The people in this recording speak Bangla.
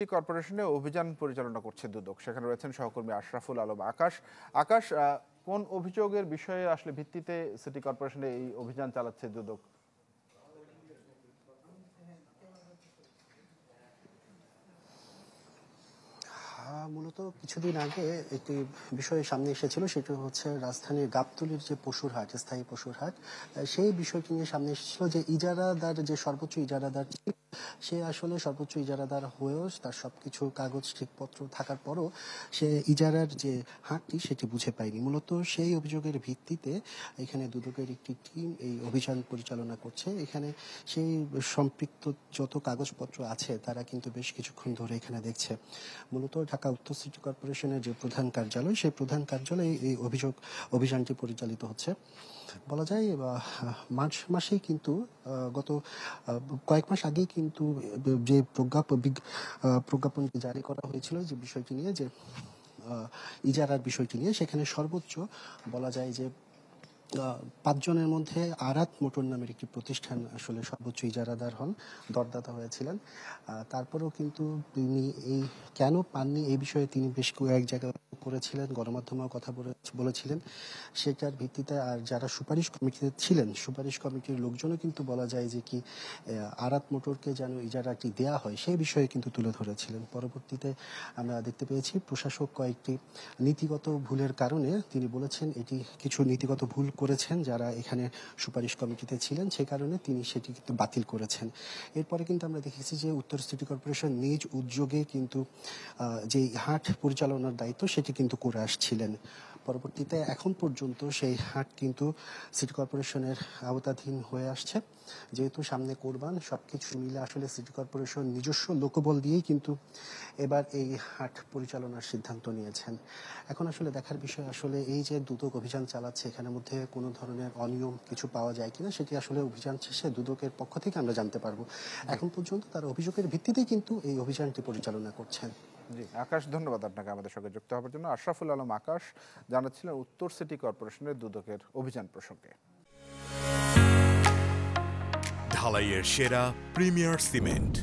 কর্পোরেশনে অভিযান পরিচালনা করছে দুদক। সেখানে রয়েছেন সহকর্মী আশরাফুল আলম আকাশ। আকাশ, কোন অভিযোগের বিষয়ে আসলে ভিত্তিতে সিটি কর্পোরেশনে এই অভিযান চালাচ্ছে দুদক? মূলত কিছুদিন আগে একটি বিষয় সামনে এসেছিল, সেটা হচ্ছে রাজধানীর গাবতলীর যে পশুর হাট, স্থায়ী পশুর হাট, সেই বিষয়টি নিয়ে সামনে এসেছিল যে ইজারাদার, যে সর্বোচ্চ ইজারাদার সে আসলে সর্বোচ্চ ইজারাদার হয়েও তার সবকিছু কাগজ ঠিকপত্র থাকার পরও সে ইজারার যে হাটটি সেটি বুঝে পায়নি। মূলত সেই অভিযোগের ভিত্তিতে এখানে দুদকের একটি টিম এই অভিযান পরিচালনা করছে। এখানে সেই সম্পৃক্ত যত কাগজপত্র আছে তারা কিন্তু বেশ কিছুক্ষণ ধরে এখানে দেখছে। মূলত ঢাকা উত্তর সিটি কর্পোরেশনের যে প্রধান কার্যালয়, সেই প্রধান কার্যালয়ে এই অভিযানটি পরিচালিত হচ্ছে। বলা যায় মার্চ মাসেই কিন্তু গত কয়েক মাস আগেই কিন্তু যে প্রজ্ঞাপনটি জারি করা হয়েছিল যে বিষয়টি নিয়ে, যে ইজারার বিষয়টি নিয়ে, সেখানে সর্বোচ্চ বলা যায় যে 5 জনের মধ্যে আরাত মোটর নামের একটি প্রতিষ্ঠান আসলে সর্বোচ্চ ইজারাদার হন, দরদাতা হয়েছিলেন। তারপরেও কিন্তু তিনি এই কেন পাননি এই বিষয়ে তিনি বেশ কয়েক জায়গায় করেছিলেন, গণমাধ্যমেও কথা বলেছিলেন। সেটার ভিত্তিতে আর যারা সুপারিশ কমিটিতে ছিলেন, সুপারিশ কমিটির লোকজনও কিন্তু বলা যায় যে কি আরাত মোটরকে যেন ইজারাটি দেয়া হয় সেই বিষয়ে কিন্তু তুলে ধরেছিলেন। পরবর্তীতে আমরা দেখতে পেয়েছি প্রশাসক কয়েকটি নীতিগত ভুলের কারণে তিনি বলেছেন এটি কিছু নীতিগত ভুল করেছেন যারা এখানে সুপারিশ কমিটিতে ছিলেন, সেই কারণে তিনি সেটি কিন্তু বাতিল করেছেন। এরপরে কিন্তু আমরা দেখেছি যে উত্তর সিটি কর্পোরেশন নিজ উদ্যোগে কিন্তু যে হাট পরিচালনার দায়িত্ব সেটি কিন্তু করে আসছিলেন। পরবর্তীতে এখন পর্যন্ত সেই হাট কিন্তু সিটি কর্পোরেশনের আওতাধীন হয়ে আসছে। যেহেতু সামনে কোরবান, সবকিছু মিলে আসলে সিটি কর্পোরেশন নিজস্ব লোকবল দিয়েই কিন্তু এবার এই হাট পরিচালনার সিদ্ধান্ত নিয়েছেন। এখন আসলে দেখার বিষয় আসলে এই যে দুদক অভিযান চালাচ্ছে, এখানের মধ্যে কোনো ধরনের অনিয়ম কিছু পাওয়া যায় কিনা সেটি আসলে অভিযান শেষে দুদকের পক্ষ থেকে আমরা জানতে পারবো। এখন পর্যন্ত তার অভিযোগের ভিত্তিতেই কিন্তু এই অভিযানটি পরিচালনা করছেন। জি আকাশ, ধন্যবাদ আপনাকে আমাদের সঙ্গে যুক্ত হওয়ার জন্য। আশরাফুল আলম আকাশ জানাচ্ছিলেন উত্তর সিটি কর্পোরেশনের দুদকের অভিযান প্রসঙ্গে। ঢালাইয়ের সেরা প্রিমিয়ার সিমেন্ট।